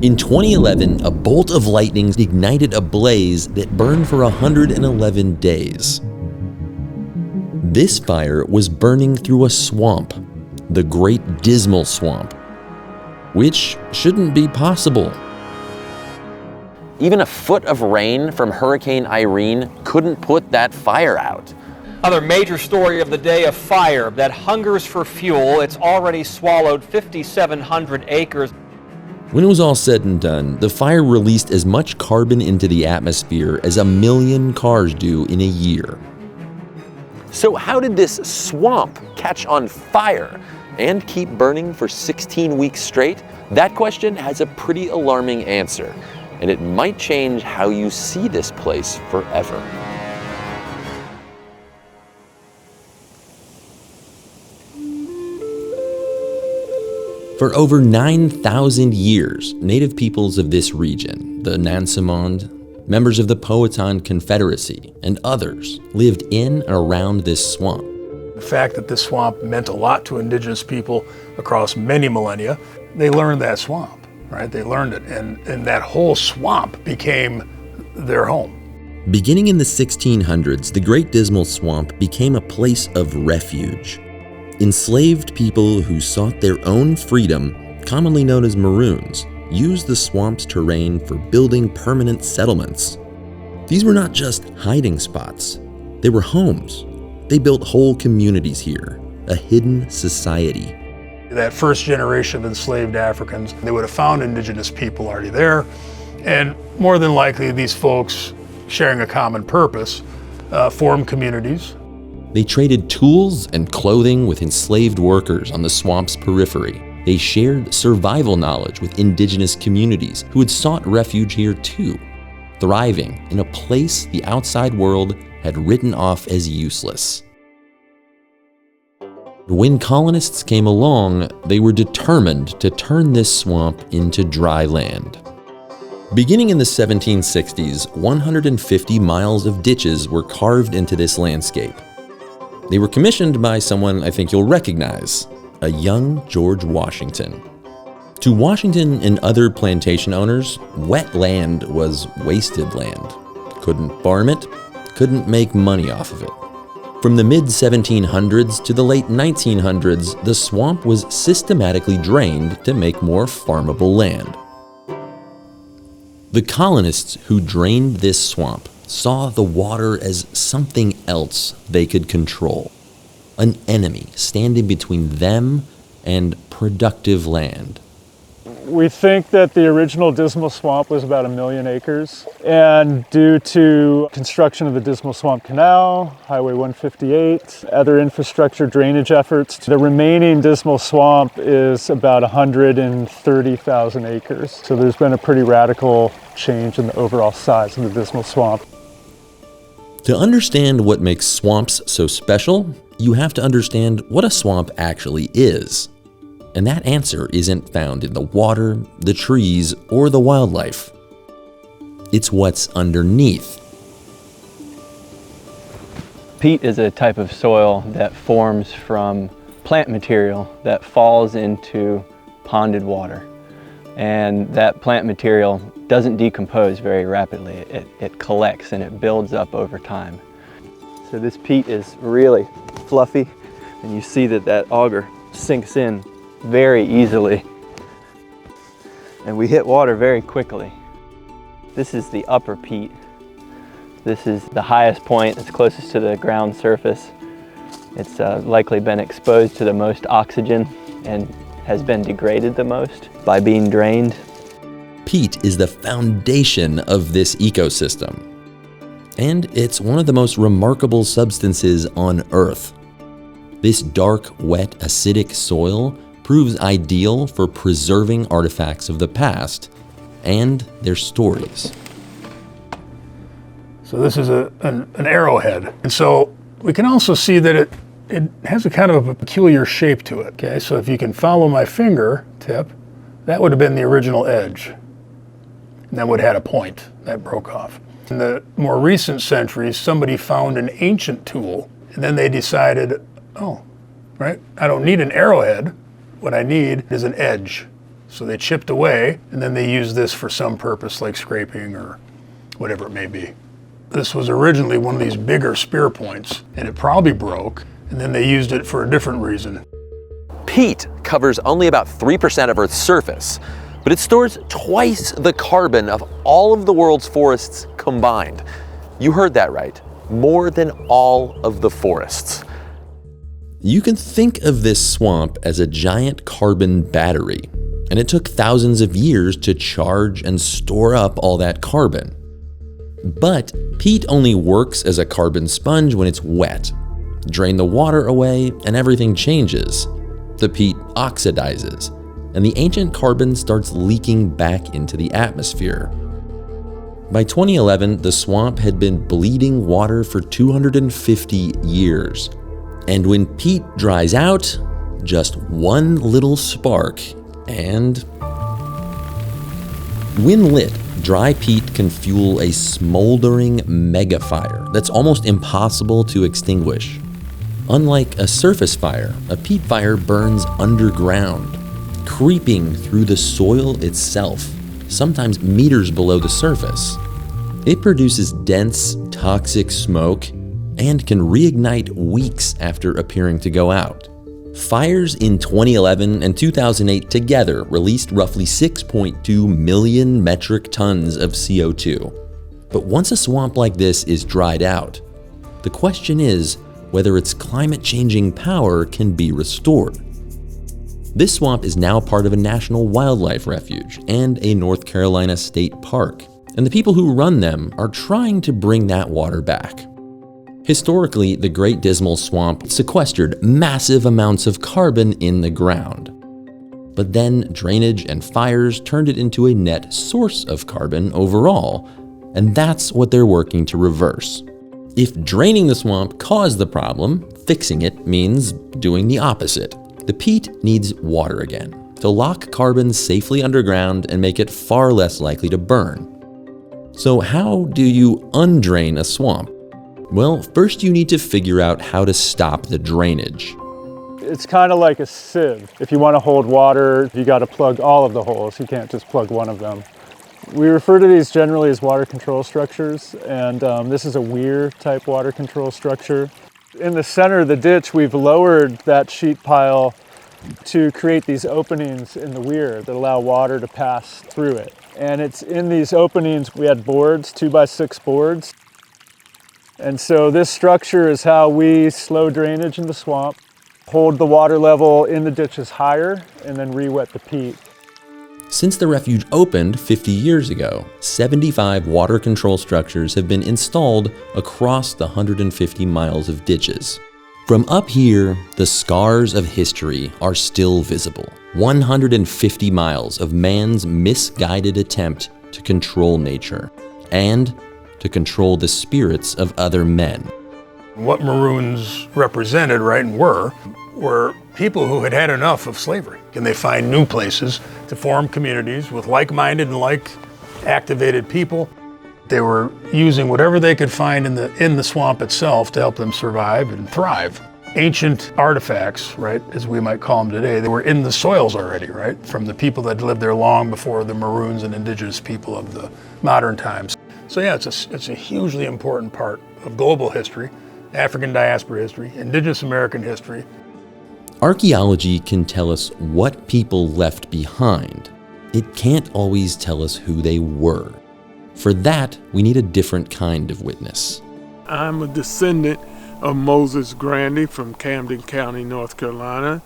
In 2011, a bolt of lightning ignited a blaze that burned for 111 days. This fire was burning through a swamp, the Great Dismal Swamp, which shouldn't be possible. Even a foot of rain from Hurricane Irene couldn't put that fire out. Another major story of the day, a fire that hungers for fuel. It's already swallowed 5,700 acres. When it was all said and done, the fire released as much carbon into the atmosphere as 1 million cars do in a year. So how did this swamp catch on fire and keep burning for 16 weeks straight? That question has a pretty alarming answer, and it might change how you see this place forever. For over 9,000 years, native peoples of this region, the Nansemond, members of the Powhatan Confederacy, and others, lived in and around this swamp. The fact that this swamp meant a lot to indigenous people across many millennia, they learned that swamp, right? They learned it, and that whole swamp became their home. Beginning in the 1600s, the Great Dismal Swamp became a place of refuge. Enslaved people who sought their own freedom, commonly known as Maroons, used the swamp's terrain for building permanent settlements. These were not just hiding spots, they were homes. They built whole communities here, a hidden society. That first generation of enslaved Africans, they would have found indigenous people already there, and more than likely these folks, sharing a common purpose, formed communities. They traded tools and clothing with enslaved workers on the swamp's periphery. They shared survival knowledge with indigenous communities who had sought refuge here too, thriving in a place the outside world had written off as useless. When colonists came along, they were determined to turn this swamp into dry land. Beginning in the 1760s, 150 miles of ditches were carved into this landscape. They were commissioned by someone I think you'll recognize, a young George Washington. To Washington and other plantation owners, wet land was wasted land. Couldn't farm it, couldn't make money off of it. From the mid-1700s to the late 1900s, the swamp was systematically drained to make more farmable land. The colonists who drained this swamp saw the water as something else they could control, an enemy standing between them and productive land. We think that the original Dismal Swamp was about 1 million acres, and due to construction of the Dismal Swamp Canal, Highway 158, other infrastructure drainage efforts, the remaining Dismal Swamp is about 130,000 acres. So there's been a pretty radical change in the overall size of the Dismal Swamp. To understand what makes swamps so special, you have to understand what a swamp actually is. And that answer isn't found in the water, the trees, or the wildlife. It's what's underneath. Peat is a type of soil that forms from plant material that falls into ponded water. And that plant material doesn't decompose very rapidly. It collects and it builds up over time. So this peat is really fluffy, and you see that auger sinks in very easily. And we hit water very quickly. This is the upper peat. This is the highest point, it's closest to the ground surface. It's likely been exposed to the most oxygen and has been degraded the most by being drained. Peat is the foundation of this ecosystem. And it's one of the most remarkable substances on Earth. This dark, wet, acidic soil proves ideal for preserving artifacts of the past and their stories. So this is an arrowhead. And so we can also see that it has a kind of a peculiar shape to it. Okay, so if you can follow my finger tip, that would have been the original edge. And that would have had a point that broke off. In the more recent centuries, somebody found an ancient tool, and then they decided, oh, right, I don't need an arrowhead. What I need is an edge. So they chipped away, and then they used this for some purpose, like scraping or whatever it may be. This was originally one of these bigger spear points, and it probably broke, and then they used it for a different reason. Peat covers only about 3% of Earth's surface, but it stores twice the carbon of all of the world's forests combined. You heard that right, more than all of the forests. You can think of this swamp as a giant carbon battery, and it took thousands of years to charge and store up all that carbon. But peat only works as a carbon sponge when it's wet. Drain the water away and everything changes. The peat oxidizes, and the ancient carbon starts leaking back into the atmosphere. By 2011, the swamp had been bleeding water for 250 years. And when peat dries out, just one little spark and... When lit, dry peat can fuel a smoldering megafire that's almost impossible to extinguish. Unlike a surface fire, a peat fire burns underground, creeping through the soil itself, sometimes meters below the surface. It produces dense, toxic smoke and can reignite weeks after appearing to go out. Fires in 2011 and 2008 together released roughly 6.2 million metric tons of CO2. But once a swamp like this is dried out, the question is whether its climate-changing power can be restored. This swamp is now part of a national wildlife refuge and a North Carolina state park, and the people who run them are trying to bring that water back. Historically, the Great Dismal Swamp sequestered massive amounts of carbon in the ground. But then drainage and fires turned it into a net source of carbon overall, and that's what they're working to reverse. If draining the swamp caused the problem, fixing it means doing the opposite. The peat needs water again to lock carbon safely underground and make it far less likely to burn. So how do you undrain a swamp? Well, first you need to figure out how to stop the drainage. It's kind of like a sieve. If you want to hold water, you got to plug all of the holes. You can't just plug one of them. We refer to these generally as water control structures, and this is a weir type water control structure. In the center of the ditch, we've lowered that sheet pile to create these openings in the weir that allow water to pass through it. And it's in these openings, we had boards, 2x6 boards. And so this structure is how we slow drainage in the swamp, hold the water level in the ditches higher, and then re-wet the peat. Since the refuge opened 50 years ago, 75 water control structures have been installed across the 150 miles of ditches. From up here, the scars of history are still visible. 150 miles of man's misguided attempt to control nature and to control the spirits of other men. What Maroons represented, right, and were people who had had enough of slavery. And they find new places to form communities with like-minded and like-activated people. They were using whatever they could find in the swamp itself to help them survive and thrive. Ancient artifacts, right, as we might call them today, they were in the soils already, right, from the people that lived there long before the Maroons and indigenous people of the modern times. So yeah, it's a hugely important part of global history, African diaspora history, indigenous American history. Archaeology can tell us what people left behind. It can't always tell us who they were. For that, we need a different kind of witness. I'm a descendant of Moses Grandy from Camden County, North Carolina,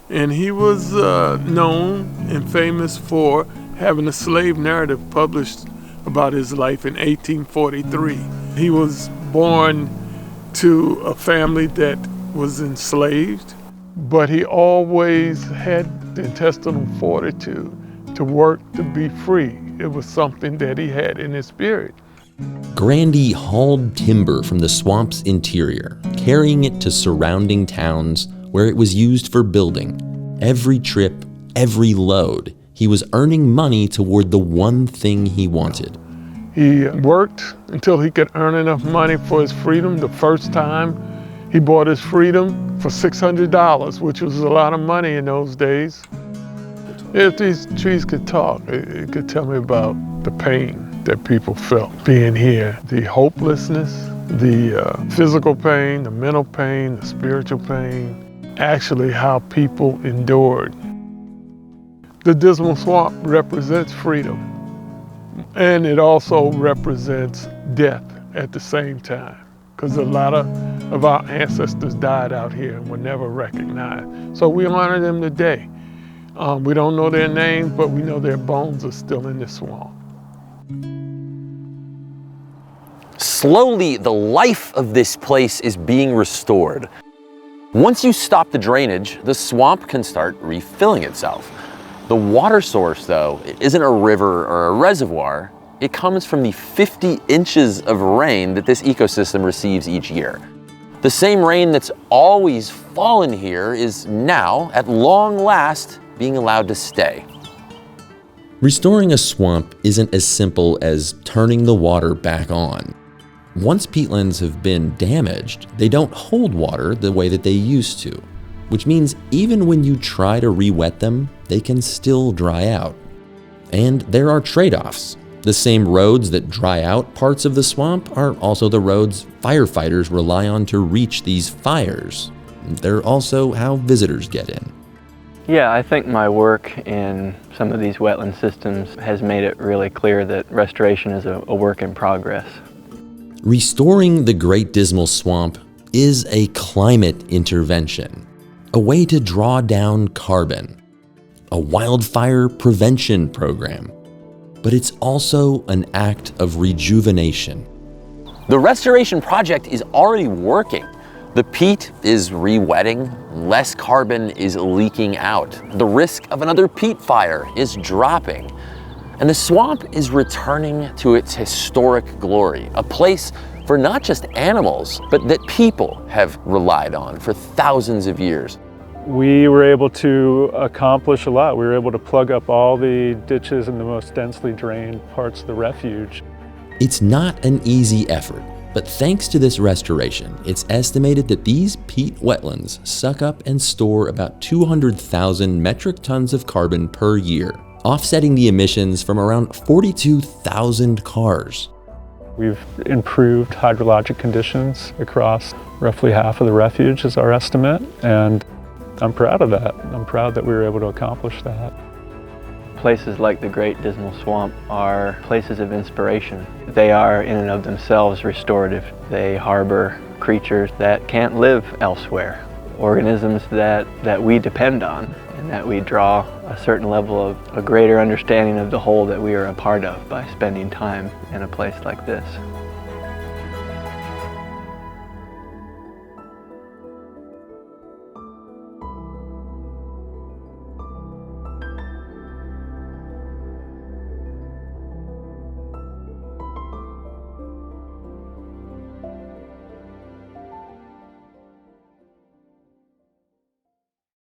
and he was known and famous for having a slave narrative published about his life in 1843. He was born to a family that was enslaved, but he always had the intestinal fortitude to work to be free. It was something that he had in his spirit. Grandy hauled timber from the swamp's interior, carrying it to surrounding towns where it was used for building. Every trip, every load, he was earning money toward the one thing he wanted. He worked until he could earn enough money for his freedom. The first time he bought his freedom for $600, which was a lot of money in those days. If these trees could talk, it could tell me about the pain that people felt being here, the hopelessness, the physical pain, the mental pain, the spiritual pain, actually how people endured. The Dismal Swamp represents freedom, and it also represents death at the same time, because a lot of our ancestors died out here and were never recognized. So we honor them today. We don't know their names, but we know their bones are still in the swamp. Slowly, the life of this place is being restored. Once you stop the drainage, the swamp can start refilling itself. The water source, though, isn't a river or a reservoir. It comes from the 50 inches of rain that this ecosystem receives each year. The same rain that's always fallen here is now, at long last, being allowed to stay. Restoring a swamp isn't as simple as turning the water back on. Once peatlands have been damaged, they don't hold water the way that they used to, which means even when you try to re-wet them, they can still dry out. And there are trade-offs. The same roads that dry out parts of the swamp are also the roads firefighters rely on to reach these fires. They're also how visitors get in. Yeah, I think my work in some of these wetland systems has made it really clear that restoration is a work in progress. Restoring the Great Dismal Swamp is a climate intervention, a way to draw down carbon, a wildfire prevention program, but it's also an act of rejuvenation. The restoration project is already working. The peat is re-wetting, less carbon is leaking out. The risk of another peat fire is dropping. And the swamp is returning to its historic glory, a place for not just animals, but that people have relied on for thousands of years. We were able to accomplish a lot. We were able to plug up all the ditches in the most densely drained parts of the refuge. It's not an easy effort, but thanks to this restoration, it's estimated that these peat wetlands suck up and store about 200,000 metric tons of carbon per year, offsetting the emissions from around 42,000 cars. We've improved hydrologic conditions across roughly half of the refuge is our estimate, and I'm proud of that. I'm proud that we were able to accomplish that. Places like the Great Dismal Swamp are places of inspiration. They are in and of themselves restorative. They harbor creatures that can't live elsewhere, organisms that we depend on, and that we draw a certain level of a greater understanding of the whole that we are a part of by spending time in a place like this.